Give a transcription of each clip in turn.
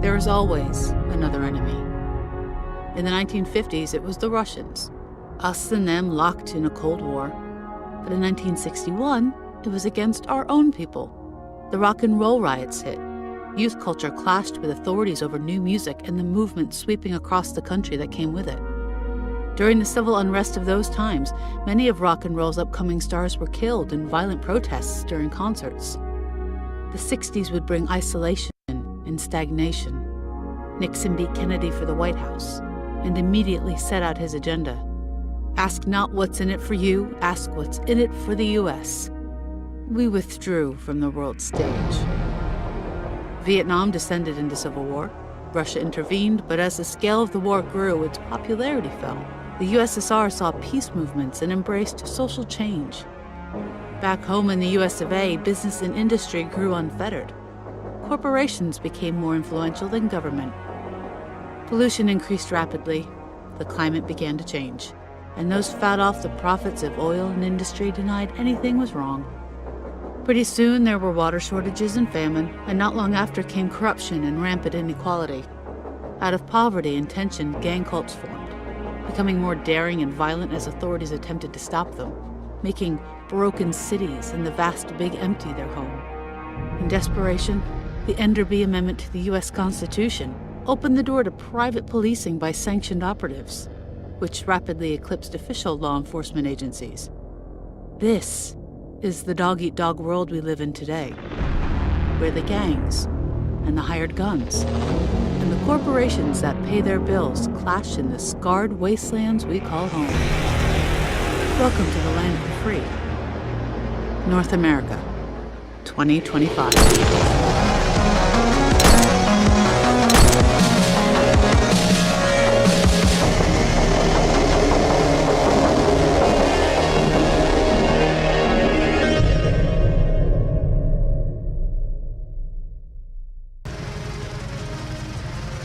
There is always another enemy. In the 1950s, it was the Russians, us and them locked in a Cold War. But in 1961, it was against our own people. The rock and roll riots hit. Youth culture clashed with authorities over new music and the movement sweeping across the country that came with it. During the civil unrest of those times, many of rock and roll's upcoming stars were killed in violent protests during concerts. The 60s would bring isolation and stagnation. Nixon beat Kennedy for the White House and immediately set out his agenda. Ask not what's in it for you, ask what's in it for the U.S. We withdrew from the world stage. Vietnam descended into civil war. Russia intervened, but as the scale of the war grew, its popularity fell. The USSR saw peace movements and embraced social change. Back home in the US of A, business and industry grew unfettered. Corporations became more influential than government. Pollution increased rapidly. The climate began to change. And those fat off the profits of oil and industry denied anything was wrong. Pretty soon there were water shortages and famine, and not long after came corruption and rampant inequality. Out of poverty and tension, gang cults formed, becoming more daring and violent as authorities attempted to stop them, making broken cities and the vast big empty their home. In desperation, the Enderby Amendment to the U.S. Constitution opened the door to private policing by sanctioned operatives, which rapidly eclipsed official law enforcement agencies. This is the dog-eat-dog world we live in today, where the gangs and the hired guns and the corporations that pay their bills clash in the scarred wastelands we call home. Welcome to the land of the free. North America, 2025.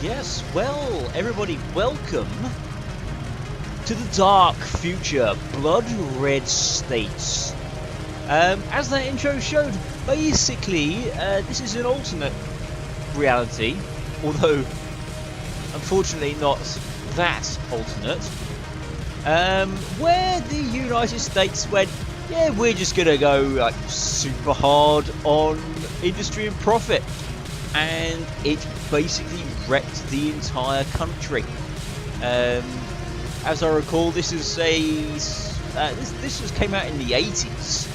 Yes, well, everybody, welcome to the dark future, blood red states. As that intro showed, basically, this is an alternate reality, although unfortunately not that alternate, where the United States went, yeah, we're just gonna go like super hard on industry and profit, and it basically wrecked the entire country. As I recall, this is this came out in the 80s.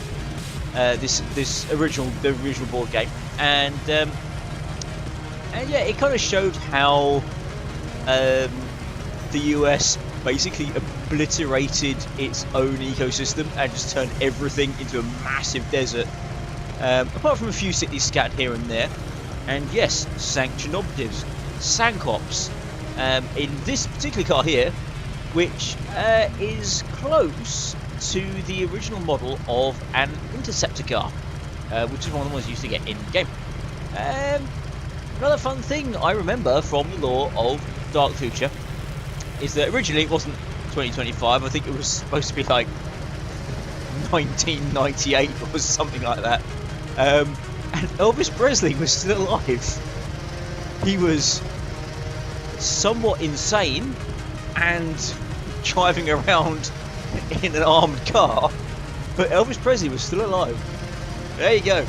The original board game, and yeah, it kind of showed how the US basically obliterated its own ecosystem and just turned everything into a massive desert. Apart from a few cities scattered here and there. And yes, sanctioned operatives, Sankops, in this particular car here, which is close to the original model of an interceptor car, which is one of the ones you used to get in the game. Another fun thing I remember from the lore of Dark Future is that originally it wasn't 2025, I think it was supposed to be like 1998 or something like that. And Elvis Presley was still alive. He was somewhat insane and driving around in an armed car, but Elvis Presley was still alive. There you go.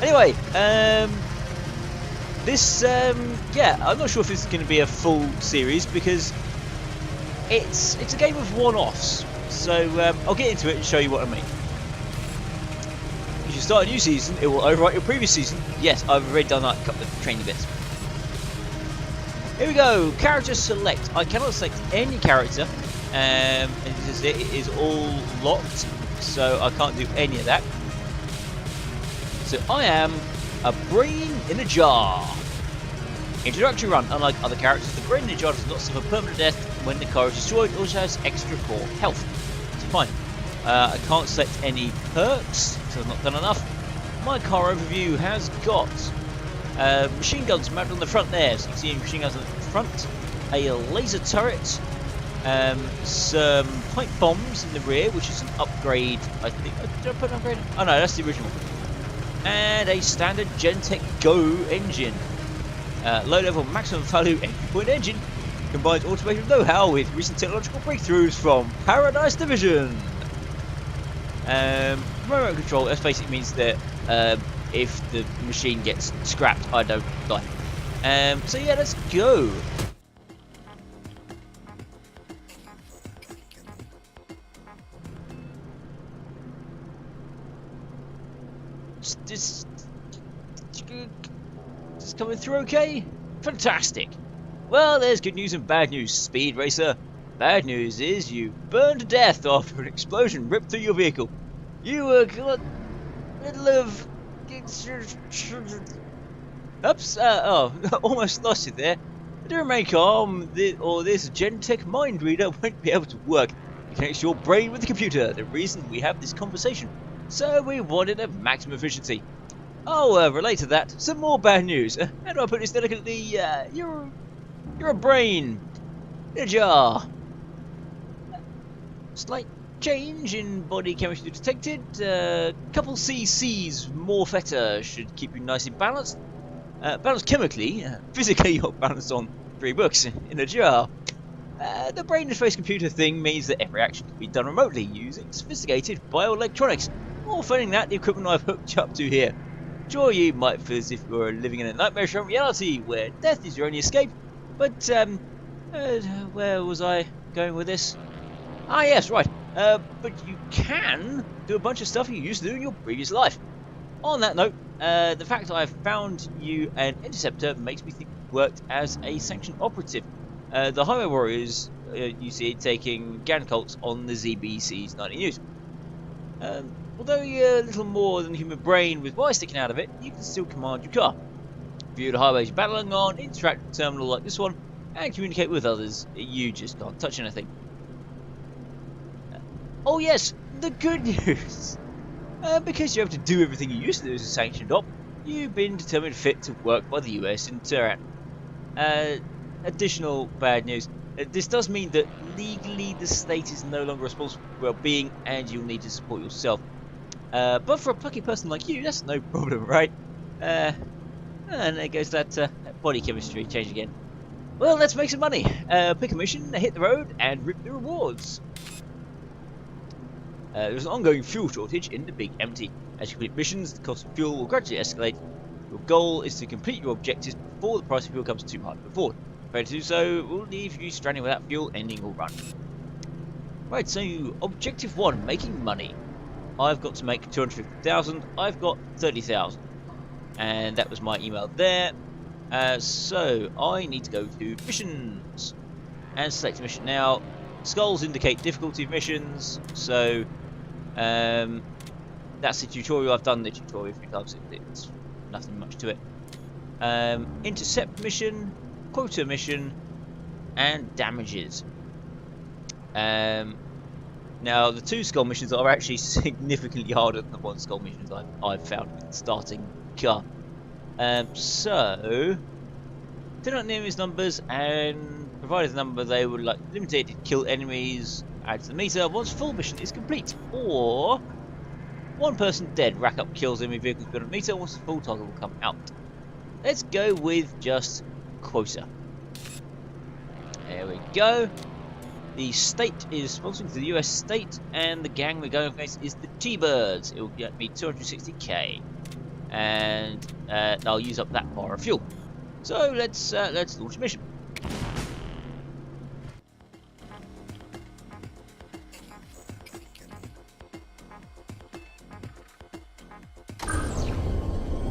Anyway, this, yeah, I'm not sure if this is going to be a full series because it's a game of one-offs. So I'll get into it and show you what I mean. If you start a new season, it will overwrite your previous season. Yes, I've already done that, a couple of training bits. Here we go, character select. I cannot select any character, and it is all locked, so I can't do any of that. So I am a brain in a jar. Introductory run. Unlike other characters, the brain in a jar does not suffer permanent death when the car is destroyed. It also has extra core health. It's fine. I can't select any perks, so I've not done enough. My car overview has got machine guns mounted on the front there, so you can see machine guns on the front, a laser turret, some pipe bombs in the rear, which is an upgrade, I think. Did I put an upgrade? Oh no, that's the original. And a standard Gentech Go engine. Low-level maximum value entry point engine combines automated know-how with recent technological breakthroughs from Paradise Division. Remote control, that basically means that if the machine gets scrapped, I don't die. So yeah, let's go. Just coming through okay? Fantastic. Well, there's good news and bad news, Speed Racer. Bad news is you burned to death after an explosion ripped through your vehicle. You were caught in the middle of... Oops, almost lost you there. Do remain calm, or this Gentech mind reader won't be able to work. It connects your brain with the computer, the reason we have this conversation. So we wanted a maximum efficiency. Oh, relate to that, some more bad news. How do I put this delicately? You're a brain in a jar. Slight change in body chemistry detected. Couple cc's more feta should keep you nicely balanced. Balanced chemically, physically you're balanced on 3 books in a jar. The brain interface computer thing means that every action can be done remotely using sophisticated bioelectronics. Or failing that, the equipment I've hooked you up to here. Sure, you might feel as if you're living in a nightmarish reality where death is your only escape, but where was I going with this? Ah yes, right, but you can do a bunch of stuff you used to do in your previous life. On that note, the fact that I've found you an interceptor makes me think you worked as a sanctioned operative. The highway warriors, you see taking Gan cults on the ZBC's 90 News. Although you're a little more than a human brain with wires sticking out of it, you can still command your car, view the highways you're battling on, interact with a terminal like this one, and communicate with others. You just can't touch anything. Oh yes, the good news! Because you're able to do everything you used to do as a sanctioned op, you've been determined fit to work by the US in Tehran. Additional bad news. This does mean that legally the state is no longer responsible for your well-being and you'll need to support yourself. But for a plucky person like you, that's no problem, right? And there goes that body chemistry change again. Well, let's make some money. Pick a mission, hit the road, and reap the rewards. There's an ongoing fuel shortage in the Big Empty. As you complete missions, the cost of fuel will gradually escalate. Your goal is to complete your objectives before the price of fuel becomes too hard to afford. Failure to do so will leave you stranded without fuel, ending your run. Right, so objective 1, making money. I've got to make 250,000. I've got 30,000, and that was my email there. So I need to go to missions and select a mission. Now, skulls indicate difficulty of missions, so that's the tutorial. I've done the tutorial 3 times. It's nothing much to it. Intercept mission, quota mission, and damages. Now, the 2 skull missions are actually significantly harder than the 1 skull missions I've found with starting car. So, turn out the enemies' numbers and provide the number they would like limited to kill enemies, add to the meter once full mission is complete. Or, 1 person dead, rack up kills enemy vehicles beyond a meter once the full target will come out. Let's go with just quota. There we go. The state is sponsoring to the US state, and the gang we're going against is the T-Birds. It will get me 260k, and I'll use up that bar of fuel. So let's launch a mission.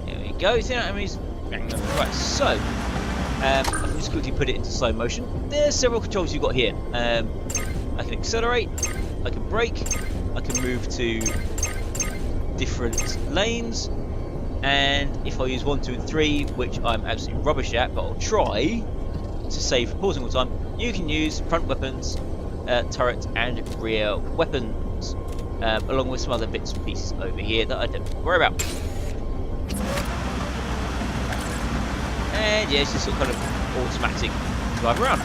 There we go. See how enemies. Right, so I can just quickly put it into slow motion. There's several controls you've got here. I can accelerate, I can brake, I can move to different lanes, and if I use 1, 2, and 3, which I'm absolutely rubbish at, but I'll try to save pausing all the time, you can use front weapons, turret, and rear weapons, along with some other bits and pieces over here that I don't have to worry about. And yeah, it's just sort of kind of automatic drive around.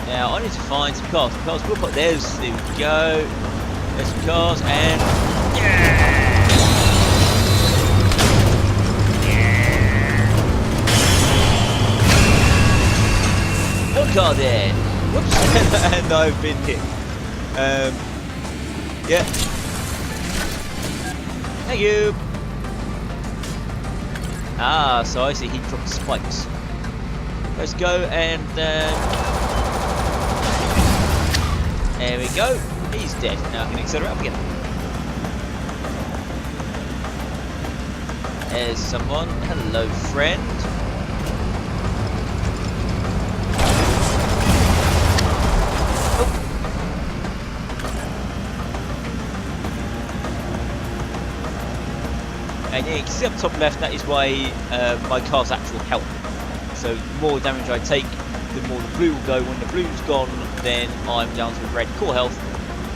Now I need to find some cars. Some cars will put there we go. There's some cars and yeah! car dead. Whoops. And I've been hit. Yeah. Thank you. Ah, so I see he dropped spikes. Let's go and there we go. He's dead. Now I can accelerate up again. There's someone. Hello, friend. And yeah, you can see up top left, that is why my car's actual health. So the more damage I take, the more the blue will go. When the blue's gone, then I'm down to red core health.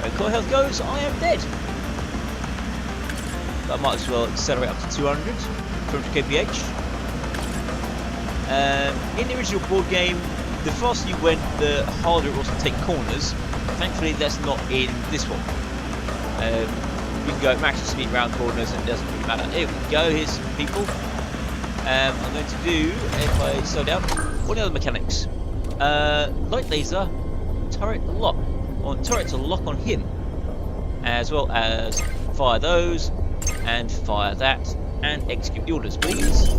When core health goes, I am dead. But I might as well accelerate up to 200 kph. In the original board game, the faster you went, the harder it was to take corners. Thankfully, that's not in this one. You can go at max speed round corners and it doesn't really matter. Here we go, here's some people. I'm going to do, if I slow down, what are the other mechanics? Light laser, turret lock. I want turret to lock on him. As well as fire those, and fire that, and execute the orders, please.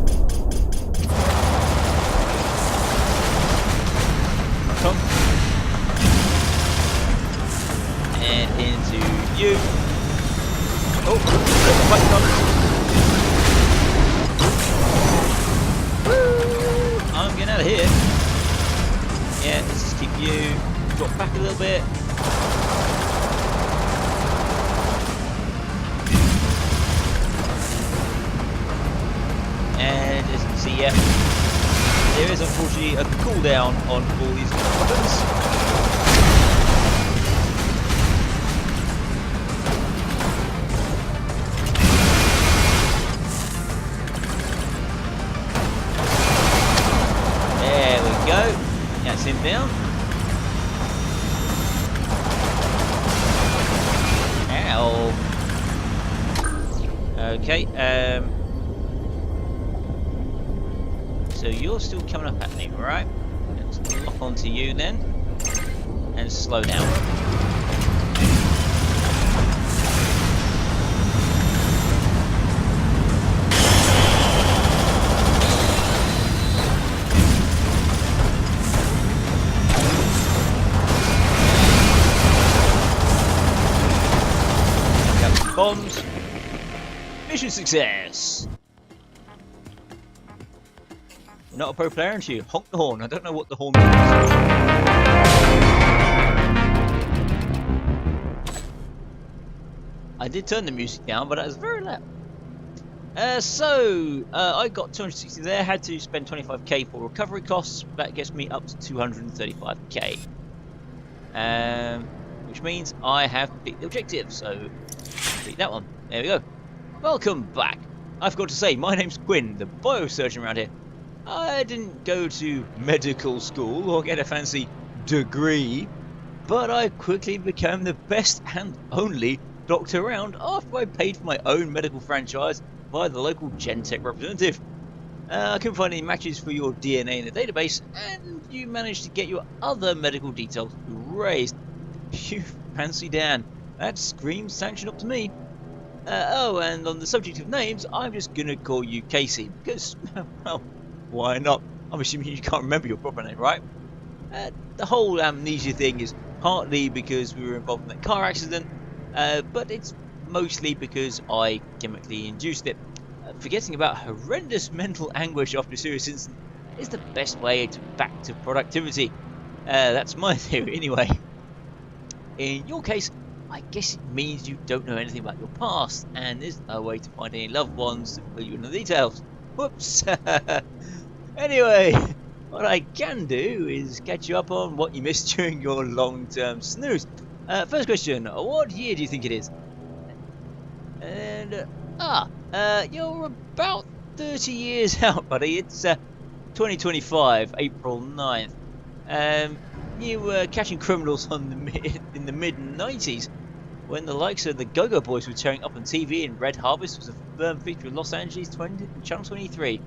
Come. And into you. Oh, fight on. Woo! I'm getting out of here. Yeah, let's just keep you. Drop back a little bit. And as you can see, yeah, there is unfortunately a cooldown on all these weapons. That's him down. Ow. Okay, so you're still coming up at me, right? Let's lock onto you then. And slow down. Bombs. Mission success. Not a pro player, aren't you? Honk the horn. I don't know what the horn means. I did turn the music down, but that was very loud. I got 260 there. Had to spend 25k for recovery costs. That gets me up to 235k. Which means I have completed the objective. So. That one. There we go. Welcome back. I forgot to say, my name's Quinn, the biosurgeon around here. I didn't go to medical school or get a fancy degree, but I quickly became the best and only doctor around after I paid for my own medical franchise by the local Gentech representative. I couldn't find any matches for your DNA in the database, and you managed to get your other medical details erased. You fancy Dan. That screams sanction up to me. Oh, and on the subject of names, I'm just gonna call you Casey, because, well, why not? I'm assuming you can't remember your proper name, right? The whole amnesia thing is partly because we were involved in that car accident, but it's mostly because I chemically induced it. Forgetting about horrendous mental anguish after a serious incident is the best way back to productivity. That's my theory, anyway. In your case, I guess it means you don't know anything about your past, and there's no way to find any loved ones to fill you in the details. Whoops! Anyway, what I can do is catch you up on what you missed during your long-term snooze. First question, what year do you think it is? And, you're about 30 years out, buddy. It's 2025, April 9th. You were catching criminals in the mid-90s, when the likes of the Go-Go Boys were tearing up on TV, and Red Harvest was a firm feature of Los Angeles Channel 23.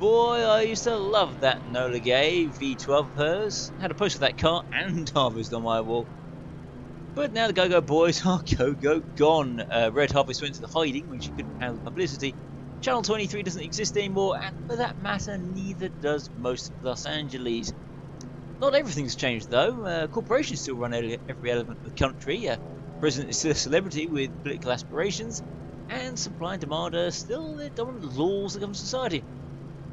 boy, I used to love that Enola Gay V12 of hers. Had a poster of that car and Harvest on my wall. But now the Go-Go Boys are Go-Go gone. Red Harvest went to the hiding when she couldn't handle publicity. Channel 23 doesn't exist anymore, and for that matter, neither does most of Los Angeles. Not everything's changed though. Corporations still run every element of the country. President is still a celebrity with political aspirations, and supply and demand are still the dominant laws that govern society.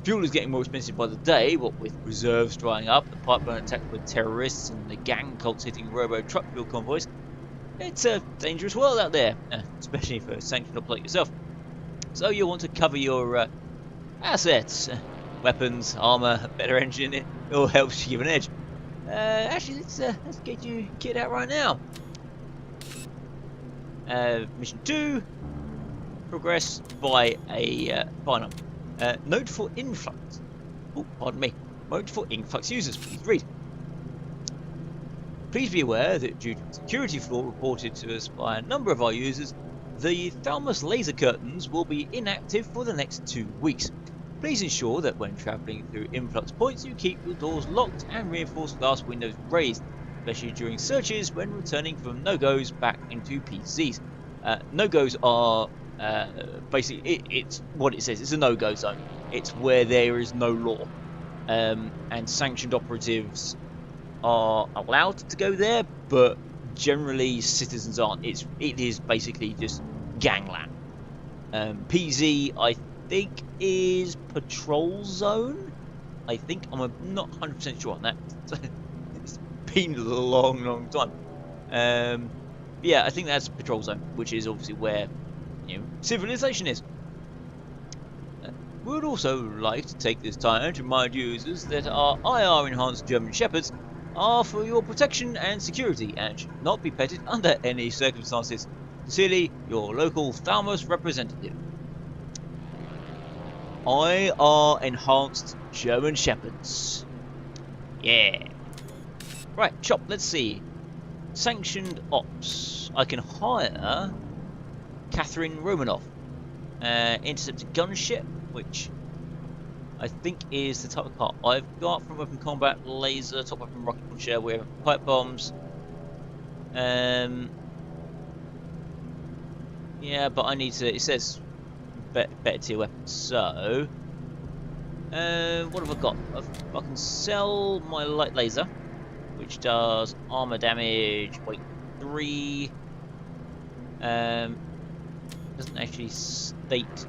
Fuel is getting more expensive by the day, what with reserves drying up, the pipeline attacked by terrorists, and the gang cults hitting robo-truck fuel convoys. It's a dangerous world out there, especially for sanctioned ops like yourself. So you'll want to cover your assets, weapons, armor, better engine. It all helps you give an edge. Actually, let's get you kit out right now. Mission 2. Progress by a binary. Note for influx. Oh, pardon me. Note for influx users. Please read. Please be aware that due to a security flaw reported to us by a number of our users, the Thalmus laser curtains will be inactive for the next 2 weeks. Please ensure that when travelling through influx points, you keep your doors locked and reinforced glass windows raised, especially during searches when returning from no-goes back into PCs. No-goes are basically, it's what it says, it's a no-go zone. It's where there is no law. And sanctioned operatives are allowed to go there, but generally citizens aren't. It is basically just gangland. PZ, I think, is patrol zone. I think, I'm not 100% sure on that. It's been a long time. Yeah, I think that's patrol zone, which is obviously where civilization is. We would also like to take this time to remind users that our IR enhanced German Shepherds are for your protection and security and should not be petted under any circumstances. Sincerely, your local Thalmus representative. IR enhanced German Shepherds. Yeah. Right, shop, let's see. Sanctioned ops. I can hire Catherine Romanoff. Intercepted gunship, which I think is the type of car I've got. From weapon combat, laser, top weapon, rocket launcher, we have pipe bombs. Yeah, but I need to, it says better tier weapons, so what have I got? I can sell my light laser, which does armor damage, weight 3. Doesn't actually state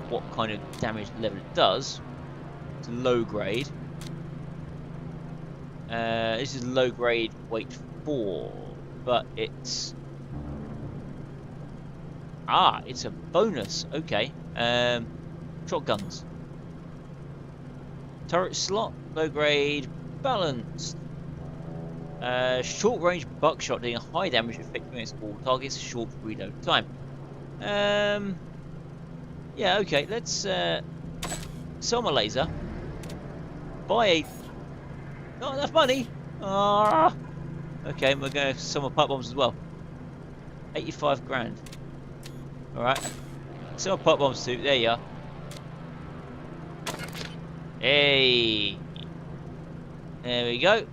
what kind of damage level it does. It's low grade. This is low grade, weight 4, but it's it's a bonus. Okay. Shotguns. Turret slot, low grade, balanced. Short range buckshot doing a high damage effect against all targets, short reload time. Yeah, okay, let's sell my laser. Buy a... Not enough money! Okay, we're going to sell my pipe bombs as well. 85 grand. Alright. Sell my pipe bombs too, there you are. Hey! There we go.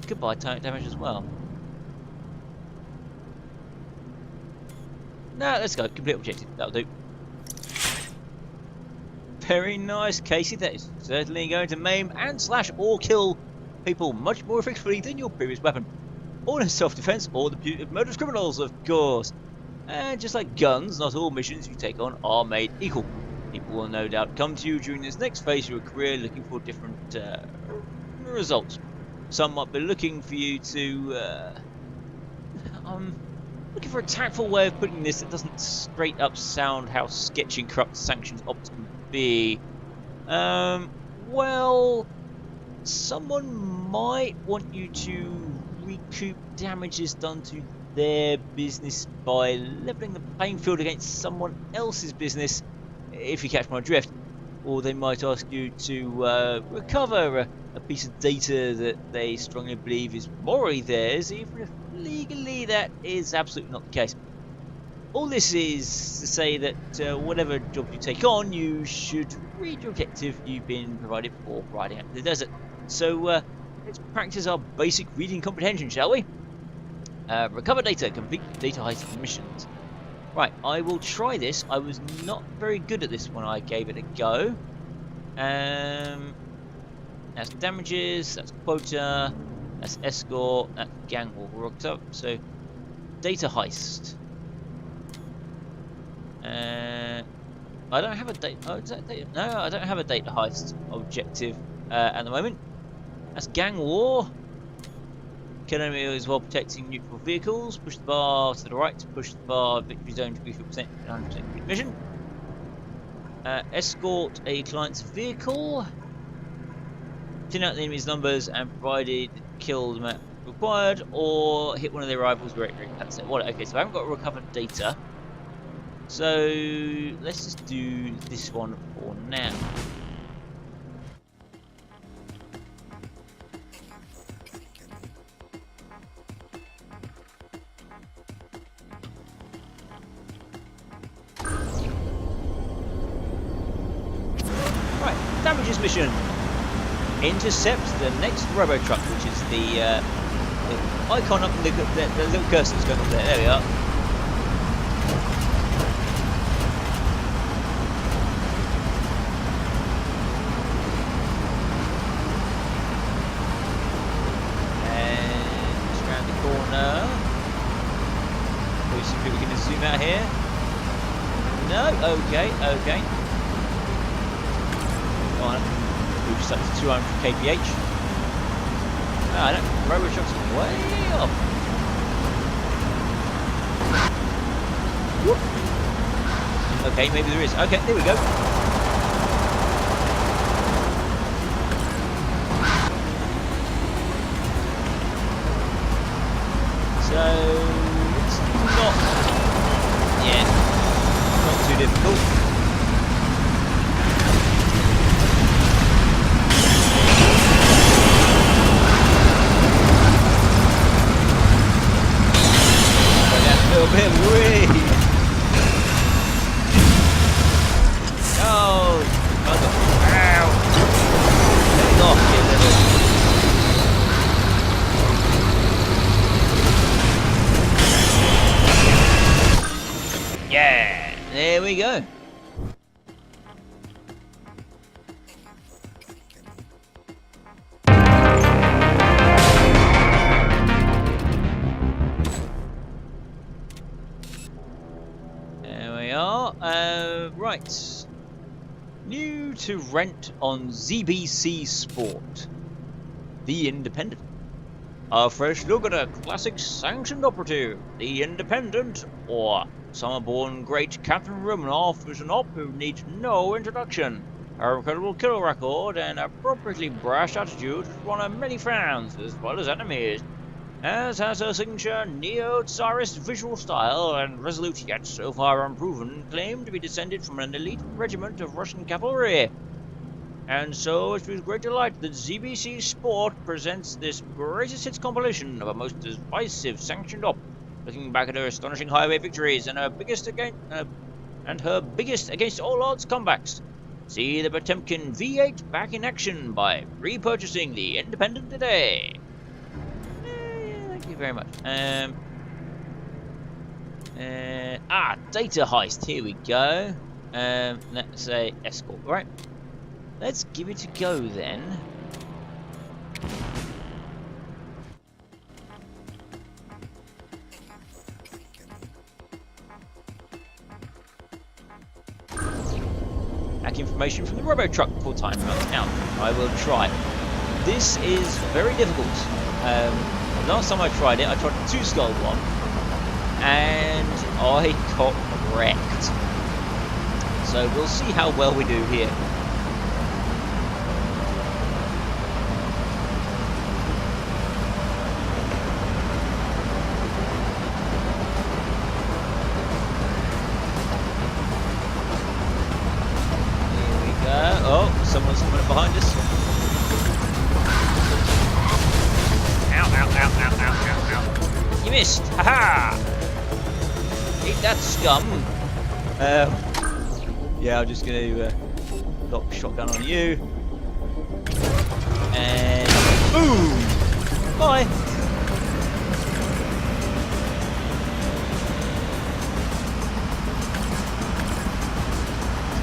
Goodbye damage as well. Now let's go. Complete objective. That'll do. Very nice, Casey. That is certainly going to maim and slash or kill people much more effectively than your previous weapon. All in self-defense or the pursuit of murderous criminals, of course. And just like guns, not all missions you take on are made equal. People will no doubt come to you during this next phase of your career looking for different results. Some might be looking for you to... looking for a tactful way of putting this that doesn't straight up sound how sketchy and corrupt sanctions ops can be. Well, someone might want you to recoup damages done to their business by levelling the playing field against someone else's business, if you catch my drift. Or they might ask you to recover a piece of data that they strongly believe is morally theirs, even if legally that is absolutely not the case. All this is to say that whatever job you take on, you should read your objective you've been provided for riding out the desert. So let's practice our basic reading comprehension, shall we? Recover data, complete data heist missions. Right, I will try this. I was not very good at this when I gave it a go. That's damages, that's quota, that's escort, that's gang war rocked up. So, data heist. I don't have a data. Oh, is that data? No, I don't have a data heist objective at the moment. That's gang war. Kill enemies while protecting neutral vehicles. Push the bar to the right to push the bar victory zone to be 50% 100% mission. Escort a client's vehicle. Tin out the enemy's numbers and provided kill the map required, or hit one of their rivals directly. That's it. What? Okay, so I haven't got recovered data. So let's just do this one for now. Right, damages mission. Intercept the next robotruck, which is the icon up in the little cursor that's going up there. There we are. See if we can zoom out here. No, okay. Come on, we've just up to 200 kph. No, I don't. Robotruck's way off. Whoop. Okay, maybe there is. Okay, there we go. So. Not too difficult. Go down a little bit, whee! Oh, ow! Let it off, you little. Yeah, there we go. There we are. Right. New to rent on ZBC Sport. The Independent. A fresh look at a classic sanctioned operative, The Independent, or summer-born great Captain Romanoff is an op who needs no introduction. Her incredible kill record and appropriately brash attitude has won her many fans as well as enemies, as has her signature neo-Tsarist visual style and resolute yet so far unproven claim to be descended from an elite regiment of Russian cavalry. And so it's with great delight that ZBC Sport presents this greatest hits compilation of a most divisive sanctioned op, looking back at her astonishing highway victories and her biggest against all odds comebacks. See the Potemkin V8 back in action by repurchasing the Independent today. Thank you very much. Data heist. Here we go. Let's say escort. Right. Let's give it a go then. Back information from the robotruck before time runs out. I will try. This is very difficult. Last time I tried it, I tried the 2-skull one, and I got wrecked. So we'll see how well we do here. Someone's coming up behind us. Ow. You missed! Haha! Eat that scum. Yeah, I'm just gonna lock shotgun on you. And boom! Bye!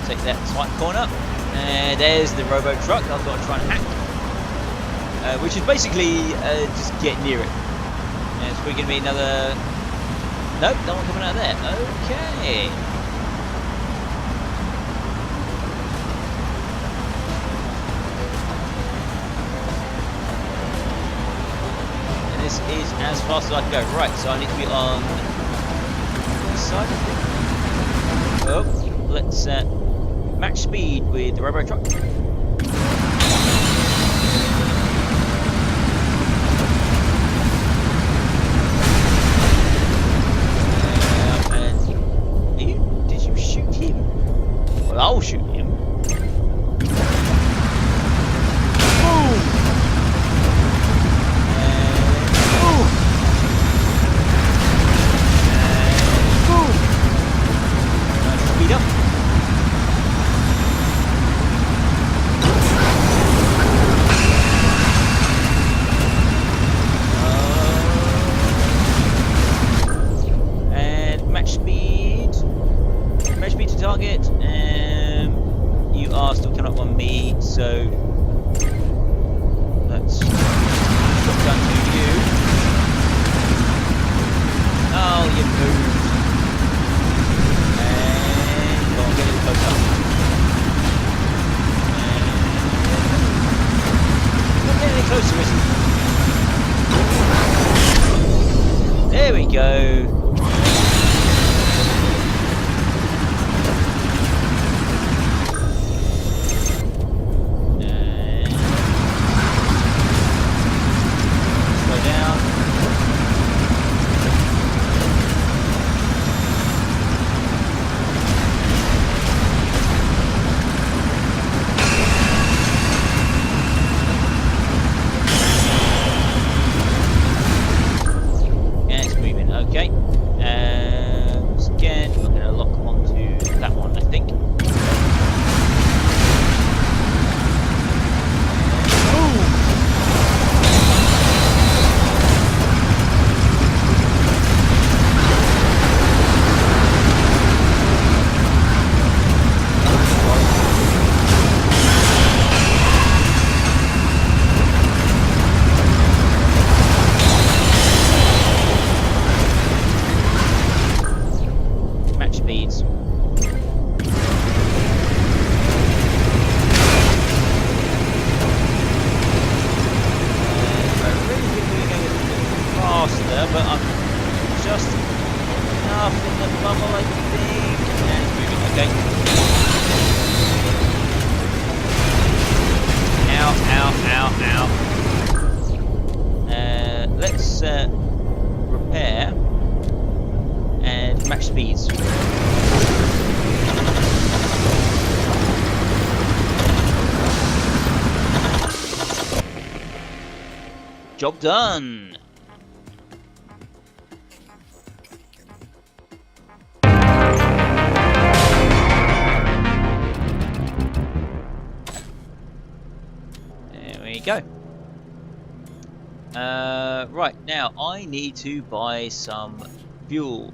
Take that swipe corner. And there's the robotruck I've got to try and hack. Which is basically just get near it. And it's probably going to be another... Nope, no one coming out of there. Okay. And this is as fast as I can go. Right, so I need to be on this side, I think. Oh, let's match speed with the robotruck. I'll shoot him. Boom! And boom! And boom! Speed up. And match speed. Match speed to target. You are still coming up on me, so let's drop down to you. Oh, you moved. And go on, get it close up. And not getting any closer, is it? There we go. But I'm just enough in the bubble, I think. And it's moving, okay. Ow, ow, ow, ow. Let's repair and match speeds. Job done. Go. Right, now I need to buy some fuel.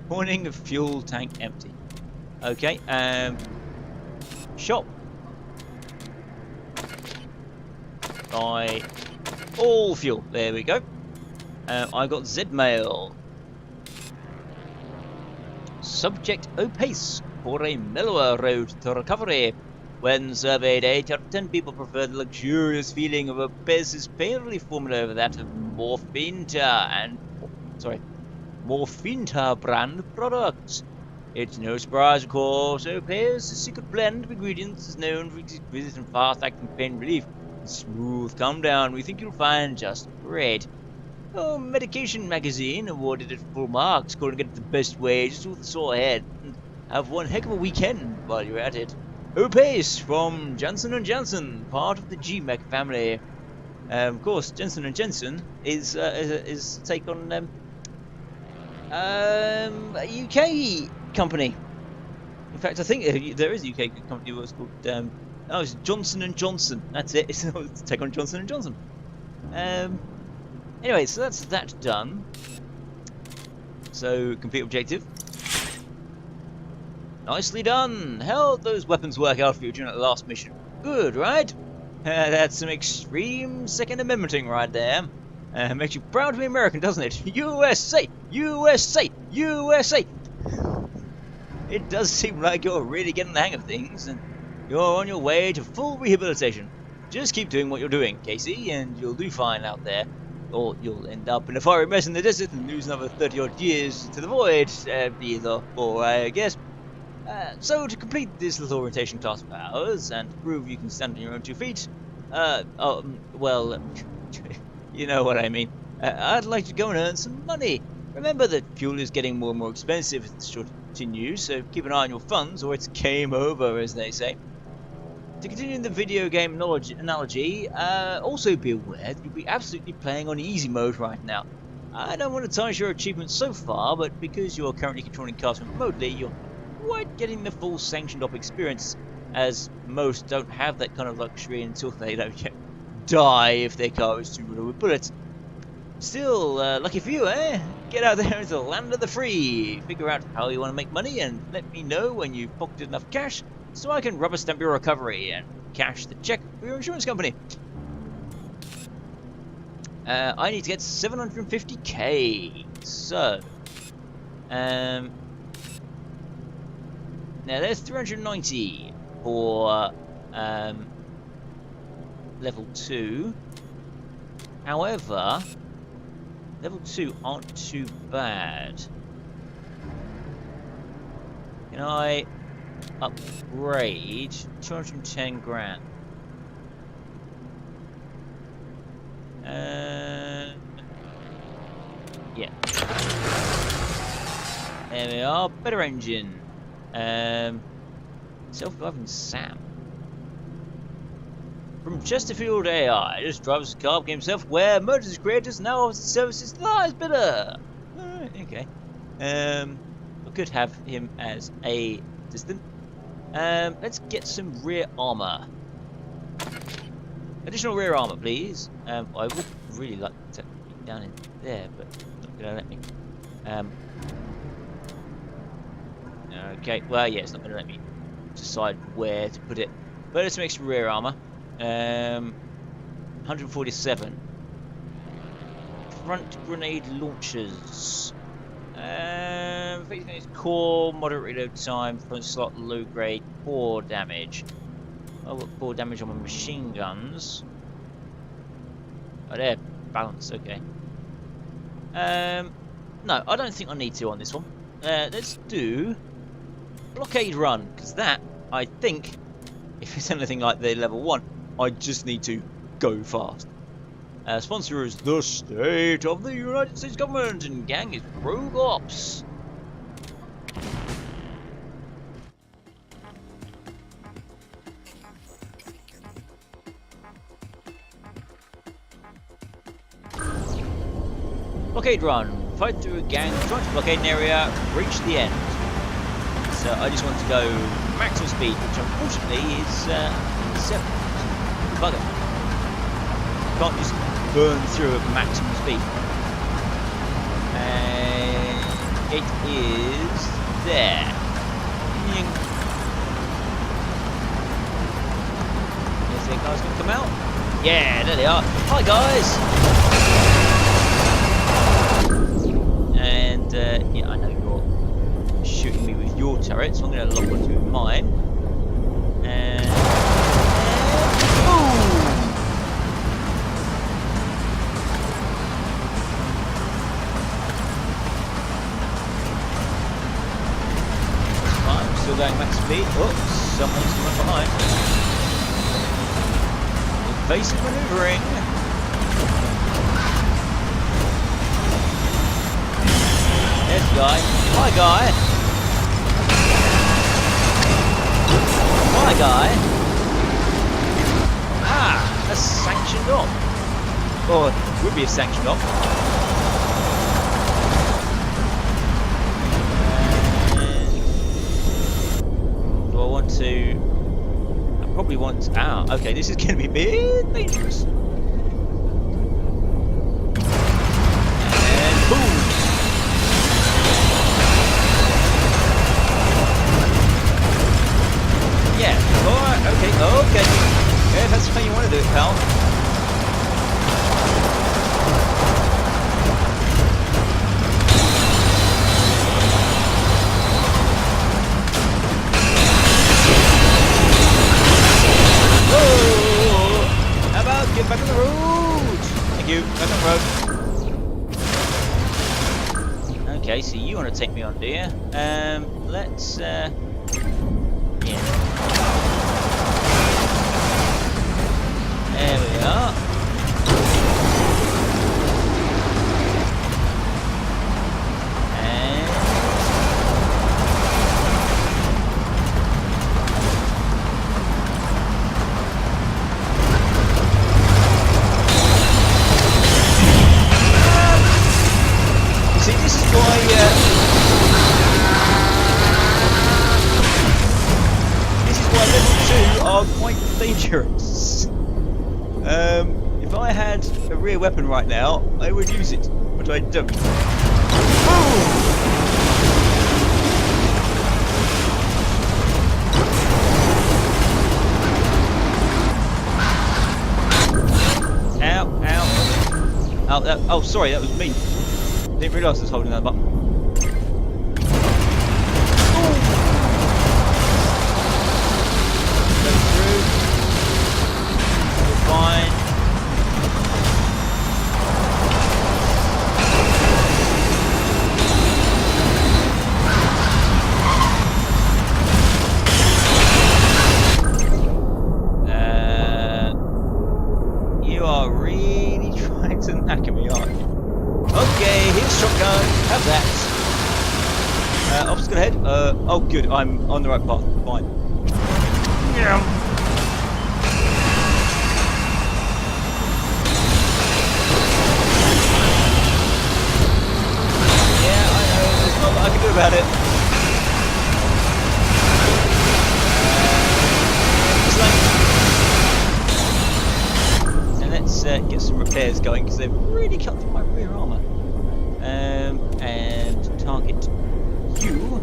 Warning of fuel tank empty. Okay, shop. Buy all fuel. There we go. I got Z mail. Subject opace for a mellower road to recovery. When surveyed, 8 out of 10 people prefer the luxurious feeling of a Opace's painterly formula over that of Morphinta brand products. It's no surprise, of course, Opace's secret blend of ingredients is known for its exquisite and fast-acting pain relief and smooth calm down. We think you'll find just great. Oh, Medication Magazine awarded it full marks, calling it the best way to soothe a sore head and have one heck of a weekend while you're at it. Opace from Johnson & Johnson, part of the GMEC family. Of course, Johnson & Johnson is take on A UK company. In fact, I think there is a UK company what's called. Oh, it's Johnson and Johnson. That's it. It's take on Johnson and Johnson. Anyway, so that's that done. So complete objective. Nicely done. How'd those weapons work out for you during that last mission? Good, right? That's some extreme Second Amendmenting right there. Makes you proud to be American, doesn't it? USA! USA! USA! It does seem like you're really getting the hang of things, and you're on your way to full rehabilitation. Just keep doing what you're doing, Casey, and you'll do fine out there. Or you'll end up in a fiery mess in the desert and lose another 30-odd years to the void. Either or, I guess. So, to complete this little orientation class of ours, and to prove you can stand on your own 2 feet, well, you know what I mean. I'd like to go and earn some money. Remember that fuel is getting more and more expensive as this should continue, so keep an eye on your funds, or it's game over, as they say. To continue the video game analogy, also be aware that you'll be absolutely playing on easy mode right now. I don't want to tarnish your achievements so far, but because you're currently controlling cars remotely, you're quite getting the full sanctioned op experience, as most don't have that kind of luxury until they don't die if their car is too riddled with bullets. Still, lucky for you, eh? Get out there into the land of the free. Figure out how you want to make money and let me know when you've pocketed enough cash so I can rubber stamp your recovery and cash the check for your insurance company. I need to get 750k. So, now there's 390 for level 2. However, level 2 aren't too bad. Can I upgrade 210 grand? Yeah. There we are. Better engine. Self-driving Sam. From Chesterfield AI, just drives a car, became self-aware, merges his creators, now offers services to the highest bidder. Okay. We could have him as a assistant. Let's get some rear armor. Additional rear armor, please. I would really like to be down in there, but it's not going to let me. Okay, well, yeah, it's not going to let me decide where to put it. But let's make some rear armor. 147. Front grenade launchers. Core, moderate reload time, front slot, low grade, core damage. I've got core damage on my machine guns. Oh, they're balanced, okay. No, I don't think I need to on this one. Let's do blockade run, because that, I think, if it's anything like the level 1, I just need to go fast. Sponsor is the state of the United States government, and gang is Gorbz. Blockade run. Fight through a gang, try to blockade an area, reach the end. So I just want to go maximum speed, which unfortunately is 7. Bugger. Can't just burn through at maximum speed. And it is there. Is the guys going to come out? Yeah, there they are. Hi guys! And yeah, I know you're shooting me with your turret, so I'm going to lock onto mine. And boom! I'm still going max speed. Oh, someone's coming behind. Evasive maneuvering. There's the guy. Hi, guy. Hi, guy. Ah, a sanctioned op. Or it would be a sanctioned op. want to... I probably want... Ah, okay, this is going to be a bit dangerous. And boom! Yeah, alright, okay, okay. Yeah, that's how you want to do it, pal. How about get back on the road? Thank you, back on the road. Okay, so you want to take me on, do you? Let's, yeah. There we are. And... see, this is why, level 2 are quite dangerous. If I had a rear weapon right now, I would use it, but I don't. Ow, ow. Oh, sorry, that was me. Didn't realise I was holding that button. Fine. You are really trying to knacker me, aren't you? Okay, here's shotgun. Have that. Obstacle ahead. Oh, good. I'm on the right path. Fine. Yeah. I can do about it. And let's get some repairs going because they've really cut through my rear armour. And target you.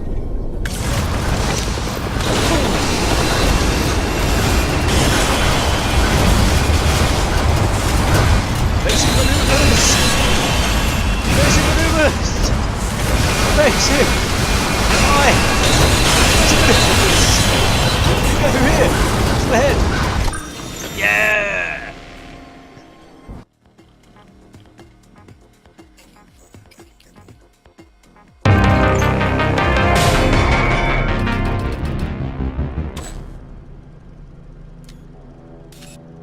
Basic maneuvers. Basic maneuvers. Basic! Why? Go through here! To the head! Yeah!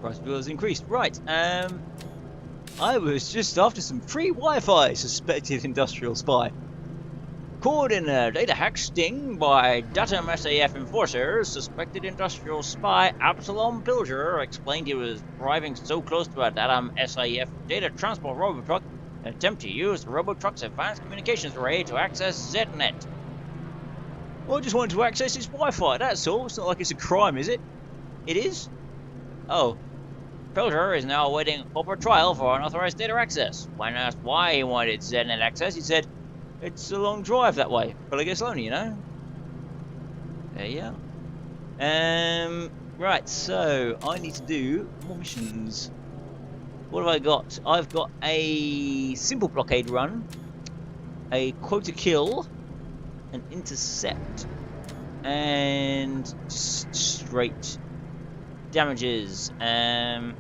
Price of fuel has increased. Right, I was just after some free Wi-Fi, suspected industrial spy. Caught in a data hack sting by Datum SAF enforcers, suspected industrial spy Absalom Pilger explained he was driving so close to a Datum SAF data transport robotruck in an attempt to use the robotruck's advanced communications array to access ZNet. Well, I just wanted to access his Wi-Fi, that's all. It's not like it's a crime, is it? It is? Oh. Pilger is now awaiting corporate trial for unauthorized data access. When asked why he wanted ZNet access, he said, "It's a long drive that way, but I guess lonely, you know." There you are. Right, so I need to do more missions. What have I got? I've got a simple blockade run, a quota kill, an intercept, and just straight damages. I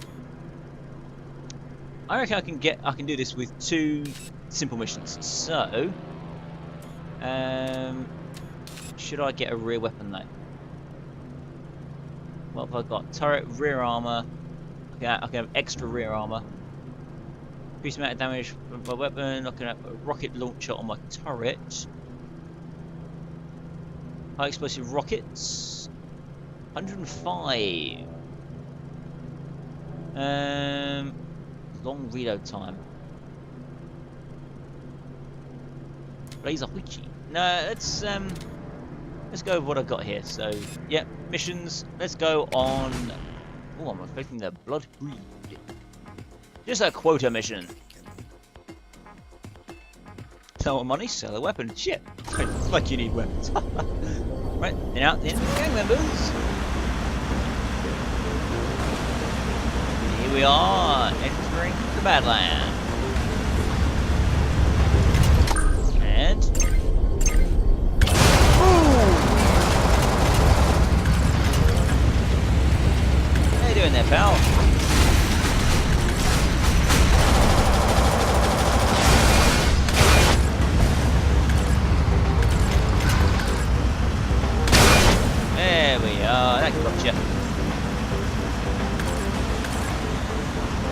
reckon I can do this with 2 simple missions. So, should I get a rear weapon though? What have I got? Turret, rear armor. Okay, I can have extra rear armor. Increased amount of damage from my weapon. I can have a rocket launcher on my turret. High explosive rockets. 105. Long reload time. Laser Huichi. No, let's let's go with what I got here. So, yeah, missions. Let's go on. Oh, I'm expecting the blood breed. Just a quota mission. Sell more money, sell a weapon. Shit. Like you need weapons. Right, then out the gang members. Here we are, entering the Badland. And how you doing there, pal? There we are, that got you.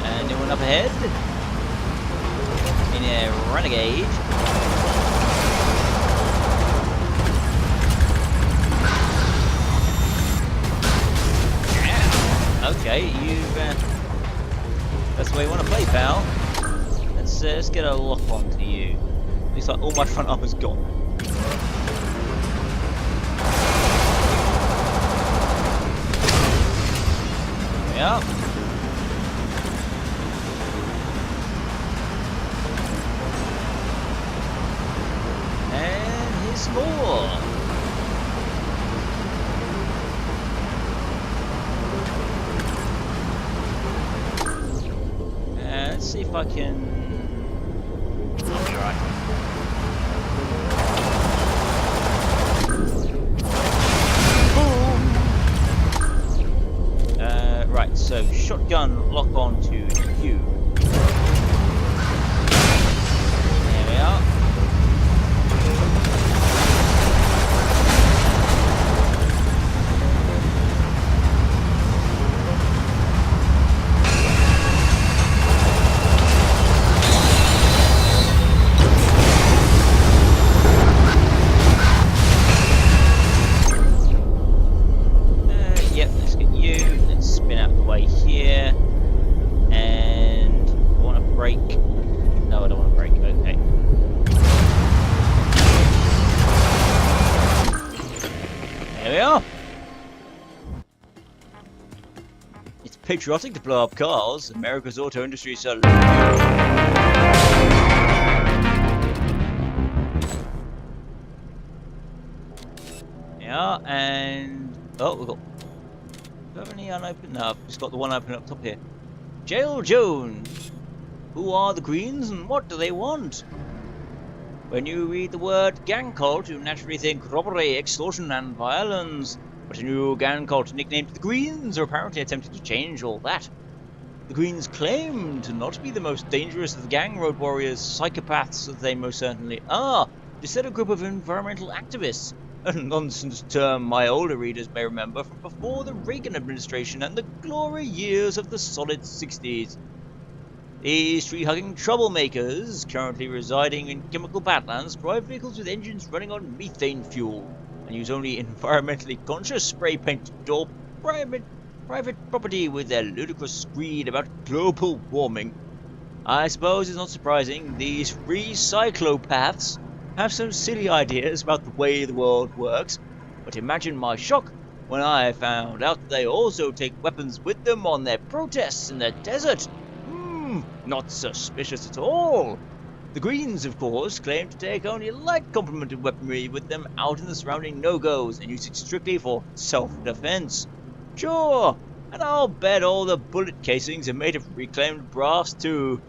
And anyone up ahead? In a renegade. Yeah. Okay, you've that's the way you want to play, pal. Let's get a lock on to you. Looks like all my front armor's gone. Yep. And here's more. Let's see if I can. I'll be right. Right, so shotgun lock on to you. There we are. Yep, let's get you. Let's spin out the way here. And I want to brake. No, I don't want to brake. Okay. There we are. It's patriotic to blow up cars. America's auto industry is so. Yeah, and oh, we've got. Do I have any unopened? No, I've just got the one open up top here. Jail Jones. Who are the Greens and what do they want? When you read the word gang cult, you naturally think robbery, extortion, and violence. But a new gang cult nicknamed the Greens are apparently attempting to change all that. The Greens claim to not be the most dangerous of the gang road warriors, psychopaths as they most certainly are. Instead, a group of environmental activists. A nonsense term my older readers may remember from before the Reagan administration and the glory years of the solid 60s. These tree-hugging troublemakers, currently residing in chemical badlands, drive vehicles with engines running on methane fuel, and use only environmentally conscious spray-painted door private property with their ludicrous screed about global warming. I suppose it's not surprising these free cyclopaths have some silly ideas about the way the world works, but imagine my shock when I found out that they also take weapons with them on their protests in the desert. Not suspicious at all. The Greens, of course, claim to take only light complemented weaponry with them out in the surrounding no-goes and use it strictly for self-defense. Sure, and I'll bet all the bullet casings are made of reclaimed brass too.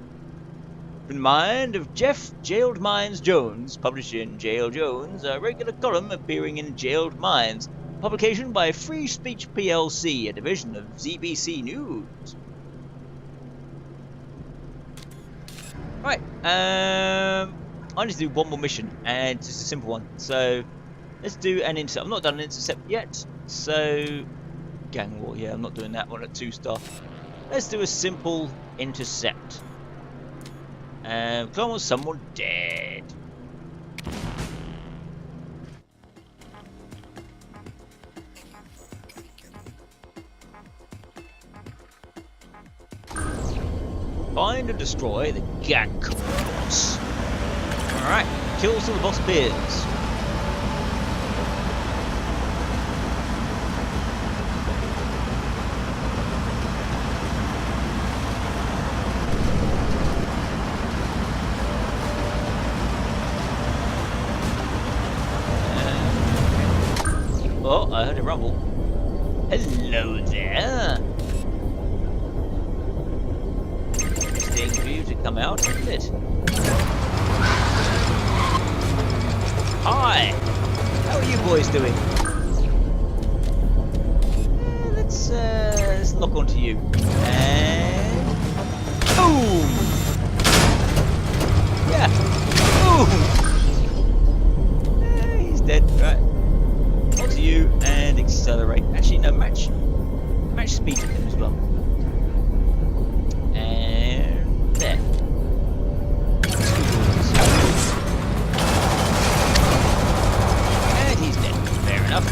In mind of Jeff Jailed Minds Jones, published in Jail Jones, a regular column appearing in Jailed Minds, publication by Free Speech PLC, a division of ZBC News. Right, I need to do one more mission, and it's just a simple one. So, let's do an intercept. I've not done an intercept yet, so gang war. Yeah, I'm not doing that one at 2-star. Let's do a simple intercept. Come on, someone dead. Find and destroy the gang boss. Alright, kill some of the boss peers. Hello there. Interesting for you to come out, isn't it? Hi. How are you boys doing? Let's lock onto you. And boom. Yeah. Boom. He's dead. Right. Onto you and accelerate. Actually, no, match speed with him as well. And there. And he's dead. Fair enough.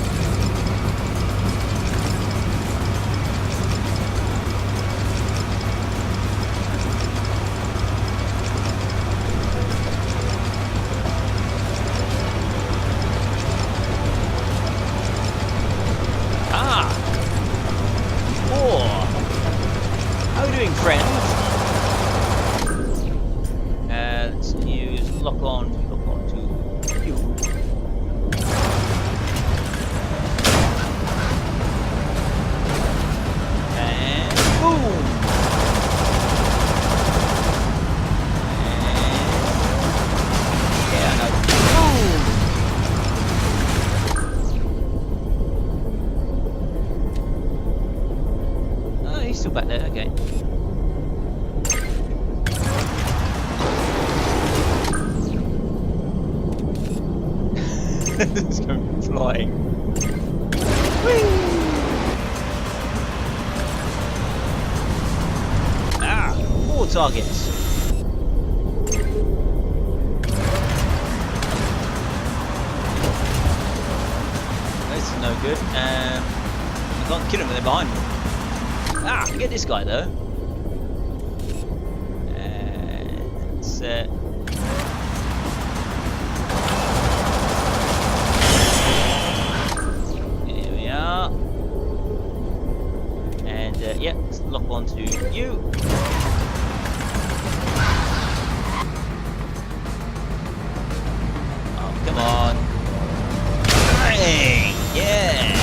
Let's use lock on to you. And boom! And yeah, no. Boom! Oh, he's still back there, okay. It's going flying. Whee! Ah, more targets. This is no good. I can't kill him when they're behind me. Ah, I can get this guy though. Let's yep, let's lock onto you. Oh, come on. Bang! Yeah!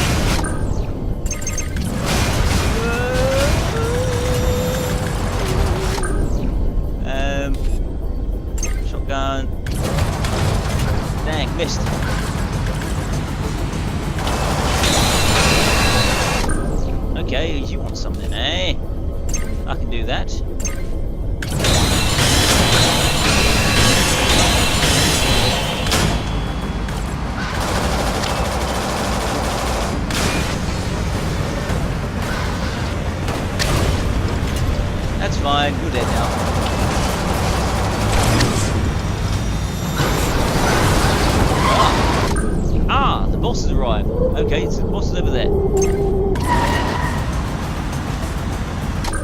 Shotgun. Dang, missed. Okay, you want something, eh? I can do that. That's fine, you're dead now. Ah, the boss has arrived. Okay, so the boss is over there.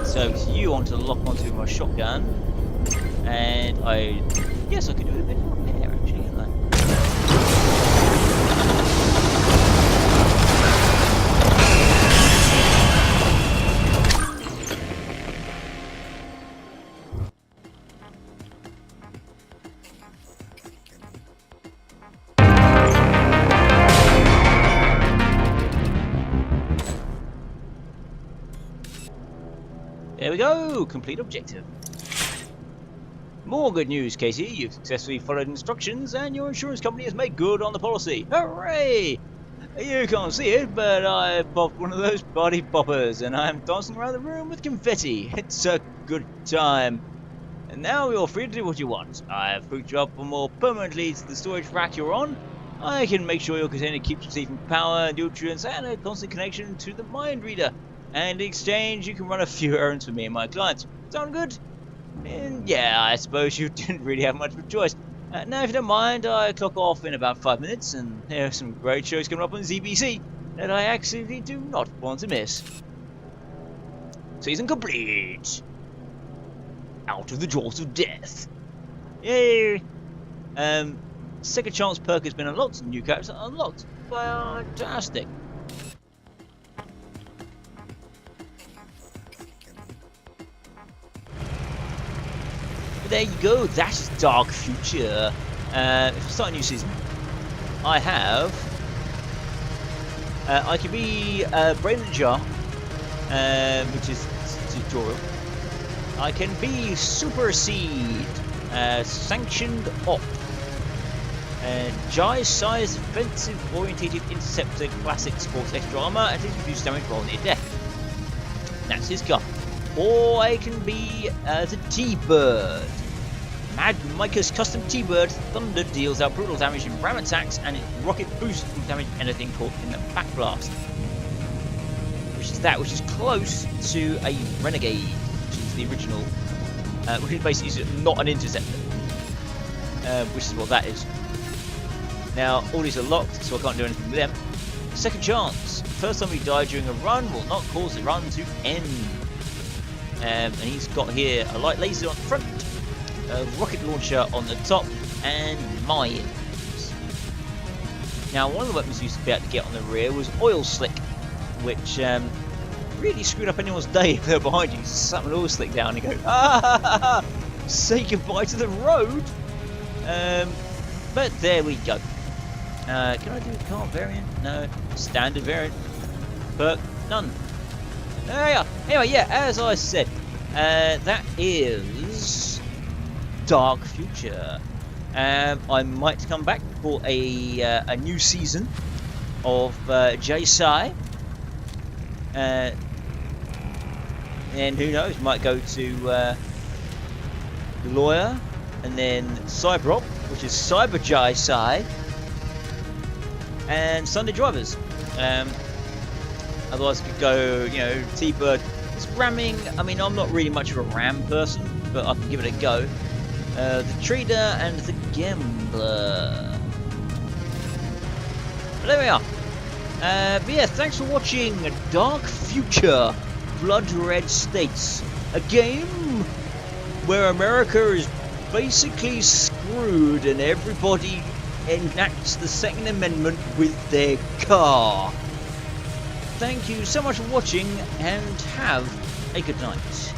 So you want to lock onto my shotgun, and yes, I could do a bit of repair actually, can't I? There we go, complete objective. More good news, Casey. You've successfully followed instructions and your insurance company has made good on the policy. Hooray! You can't see it, but I popped one of those body poppers and I'm dancing around the room with confetti. It's a good time. And now you're free to do what you want. I have hooked you up more permanently to the storage rack you're on. I can make sure your container keeps receiving power, nutrients, and a constant connection to the mind reader. And in exchange, you can run a few errands for me and my clients. Sound good? And yeah, I suppose you didn't really have much of a choice. Now, if you don't mind, I clock off in about 5 minutes, and there are some great shows coming up on ZBC that I absolutely do not want to miss. Season complete. Out of the jaws of death. Yay! Second chance perk has been unlocked. New character unlocked. Fantastic. There you go, that is Dark Future. If we start a new season, I can be Brain and Jar, which is tutorial. I can be Superseed, sanctioned op, Jai-sized offensive orientated interceptor, classic sports extra armor, and reduced damage while near death. That's his gun. Or I can be the T-Bird. Mad Micah's custom T-Bird Thunder deals out brutal damage in ram attacks, and its rocket boost will damage anything caught in the backblast. Which is close to a Renegade, which is the original, which is basically not an interceptor, which is what that is. Now, all these are locked, so I can't do anything with them. Second chance. First time we die during a run will not cause the run to end. And he's got here a light laser on the front, a rocket launcher on the top, and mines. Now, one of the weapons you used to be able to get on the rear was Oil Slick, which really screwed up anyone's day if they're behind you. Slap an oil slick down and go, ah, say goodbye to the road. But there we go. Can I do a car variant? No. Standard variant. Perk? None. There we are. Anyway, yeah, as I said, that is Dark Future. I might come back for a new season of J-Sci. And who knows, might go to Lawyer, and then Cyberop, which is Cyber J-Sci, and Sunday Drivers. Otherwise, I could go, you know, T-Bird. It's ramming. I mean, I'm not really much of a ram person, but I can give it a go. The Trader and the Gambler. But there we are. But yeah, thanks for watching Dark Future Blood Red States, a game where America is basically screwed and everybody enacts the Second Amendment with their car. Thank you so much for watching and have a good night.